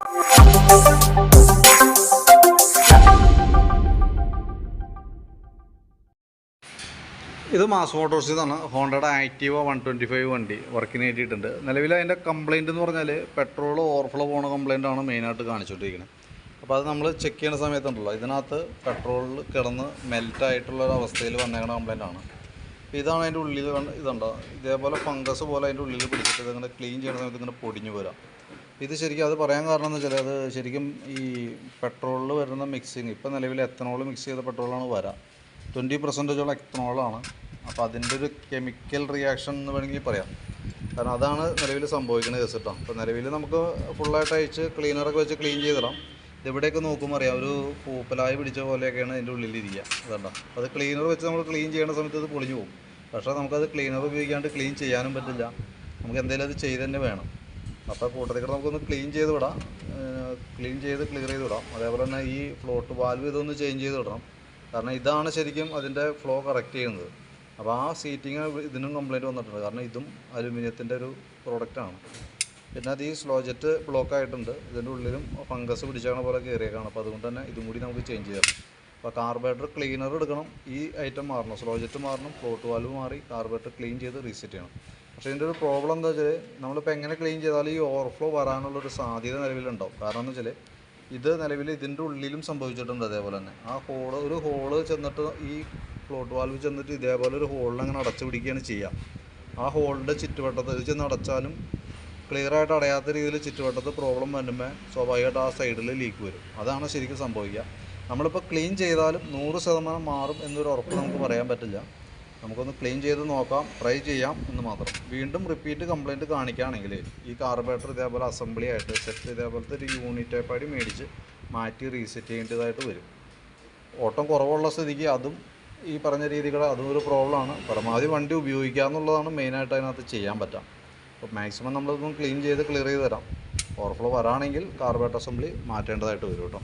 ഇത് മാസ് മോട്ടോഴ്സിൽ നിന്നാണ് ഹോണ്ടയുടെ ആക്റ്റീവ 125 വണ്ടി വർക്കിന് കയറ്റിയിട്ടുണ്ട്. നിലവിൽ അതിൻ്റെ കംപ്ലയിൻ്റ് എന്ന് പറഞ്ഞാൽ പെട്രോൾ ഓവർഫ്ലോ പോകുന്ന കംപ്ലയിൻ്റ് ആണ് മെയിനായിട്ട് കാണിച്ചുകൊണ്ടിരിക്കുന്നത്. അപ്പോൾ അത് നമ്മൾ ചെക്ക് ചെയ്യുന്ന സമയത്തുണ്ടല്ലോ, ഇതിനകത്ത് പെട്രോളിൽ കിടന്ന് മെൽറ്റായിട്ടുള്ളൊരവസ്ഥയിൽ വന്നേക്കുന്ന കംപ്ലയിൻ്റ് ആണ്. അപ്പോൾ ഇതാണ് അതിൻ്റെ ഉള്ളിൽ ഇതുണ്ടോ, ഇതേപോലെ ഫംഗസ് പോലെ അതിൻ്റെ ഉള്ളിൽ പിടിച്ചിട്ട് ഇതിങ്ങനെ ക്ലീൻ ചെയ്യുന്ന സമയത്ത് ഇങ്ങനെ പൊടിഞ്ഞു പോരാം. ഇത് ശരിക്കും അത് പറയാൻ കാരണം എന്ന് വെച്ചാൽ അത് ശരിക്കും ഈ പെട്രോളിൽ വരുന്ന മിക്സിങ്, ഇപ്പോൾ നിലവിൽ എത്തനോൾ മിക്സ് ചെയ്ത പെട്രോളാണ് വരാം. 20% എത്തനോളാണ്. അപ്പോൾ അതിൻ്റെ ഒരു കെമിക്കൽ റിയാക്ഷൻ എന്ന് വേണമെങ്കിൽ പറയാം. കാരണം അതാണ് നിലവിൽ സംഭവിക്കുന്ന കേസ് കേട്ടോ. അപ്പോൾ നിലവിൽ നമുക്ക് ഫുള്ളായിട്ട് അയച്ച് ക്ലീനറൊക്കെ വെച്ച് ക്ലീൻ ചെയ്തിടാം. ഇതെവിടെയൊക്കെ നോക്കുമ്പോൾ അറിയാം, ഒരു പൂപ്പലായി പിടിച്ച പോലെയൊക്കെയാണ് അതിൻ്റെ ഉള്ളിലിരിക്കുക. അതുകൊണ്ടോ അത് ക്ലീനർ വെച്ച് നമ്മൾ ക്ലീൻ ചെയ്യുന്ന സമയത്ത് അത് പൊളിഞ്ഞു പോകും. പക്ഷേ നമുക്കത് ക്ലീനർ ഉപയോഗിക്കാണ്ട് ക്ലീൻ ചെയ്യാനും പറ്റില്ല. നമുക്ക് എന്തെങ്കിലും അത് ചെയ്ത് തന്നെ വേണം. അപ്പോൾ കൂട്ടത്തിൽ നമുക്കൊന്ന് ക്ലീൻ ചെയ്ത് വിടാം, ക്ലീൻ ചെയ്ത് ക്ലിയർ ചെയ്ത് വിടാം. അതേപോലെ തന്നെ ഈ ഫ്ലോട്ട് വാൽവ് ഇതൊന്ന് ചേഞ്ച് ചെയ്ത് വിടണം. കാരണം ഇതാണ് ശരിക്കും അതിൻ്റെ ഫ്ലോ കറക്റ്റ് ചെയ്യുന്നത്. അപ്പോൾ ആ സീറ്റിങ് ഇതിനും കംപ്ലയിൻറ്റ് വന്നിട്ടുണ്ട്. കാരണം ഇതും അലുമിനിയത്തിൻ്റെ ഒരു പ്രോഡക്റ്റാണ്. പിന്നെ അത് ഈ സ്ലോ ജെറ്റ് ബ്ലോക്ക് ആയിട്ടുണ്ട്. ഇതിൻ്റെ ഉള്ളിലും ഫംഗസ് പിടിച്ചാണ് പോലെ കയറിയേക്കാണ്. അപ്പോൾ അതുകൊണ്ട് തന്നെ ഇതും കൂടി നമുക്ക് ചേഞ്ച് ചെയ്യാം. അപ്പോൾ കാർബറേറ്റർ ക്ലീനർ എടുക്കണം, ഈ ഐറ്റം മാറണം, സ്ലോ ജെറ്റ് മാറണം, ഫ്ലോട്ട് വാൽവ് മാറി കാർബറേറ്റർ ക്ലീൻ ചെയ്ത് റീസെറ്റ് ചെയ്യണം. പക്ഷേ ഇതിൻ്റെ ഒരു പ്രോബ്ലം എന്താ വെച്ചാൽ, നമ്മളിപ്പോൾ എങ്ങനെ ക്ലീൻ ചെയ്താലും ഈ ഓവർഫ്ലോ വരാനുള്ളൊരു സാധ്യത നിലവിലുണ്ടാവും. കാരണം എന്ന് വെച്ചാൽ ഇത് നിലവിൽ ഇതിൻ്റെ ഉള്ളിലും സംഭവിച്ചിട്ടുണ്ട്. അതേപോലെ തന്നെ ആ ഒരു ഹോള് ചെന്നിട്ട് ഈ ഫ്ലോട്ട് വാൽവ് ചെന്നിട്ട് ഇതേപോലെ ഒരു ഹോളിൽ അങ്ങനെ അടച്ചു പിടിക്കുകയാണ് ചെയ്യുക. ആ ഹോളിൻ്റെ ചുറ്റുവട്ടത്ത് ഇത് ചെന്ന് അടച്ചാലും ക്ലിയറായിട്ട് അടയാത്ത രീതിയിൽ ചുറ്റുവട്ടത്ത് പ്രോബ്ലം വരുമ്പോൾ സ്വാഭാവികമായിട്ട് ആ സൈഡിൽ ലീക്ക് വരും. അതാണ് ശരിക്കും സംഭവിക്കുക. നമ്മളിപ്പോൾ ക്ലീൻ ചെയ്താലും 100% മാറും എന്നൊരു ഉറപ്പ് നമുക്ക് പറയാൻ പറ്റില്ല. നമുക്കൊന്ന് ക്ലീൻ ചെയ്ത് നോക്കാം, ട്രൈ ചെയ്യാം എന്ന് മാത്രം. വീണ്ടും റിപ്പീറ്റ് കംപ്ലയിൻറ്റ് കാണിക്കുകയാണെങ്കിൽ ഈ കാർബറേറ്റർ ഇതേപോലെ അസംബ്ലി ആയിട്ട് സെറ്റ് ഇതേപോലത്തെ ഒരു യൂണിറ്റ് ടൈപ്പായിട്ട് മേടിച്ച് മാറ്റി റീസെറ്റ് ചെയ്യേണ്ടതായിട്ട് വരും. ഓട്ടം കുറവുള്ള സ്ഥിതിക്ക് അതും ഈ പറഞ്ഞ രീതികൾ അതും ഒരു പ്രോബ്ലമാണ്. പരമാവധി വണ്ടി ഉപയോഗിക്കുക എന്നുള്ളതാണ് മെയിനായിട്ട് അതിനകത്ത് ചെയ്യാൻ പറ്റാം. അപ്പോൾ മാക്സിമം നമ്മളതൊന്ന് ക്ലീൻ ചെയ്ത് ക്ലിയർ ചെയ്ത് തരാം. ഓവർഫ്ലോ വരാണെങ്കിൽ കാർബറേറ്റർ അസംബ്ലി മാറ്റേണ്ടതായിട്ട് വരും കേട്ടോ.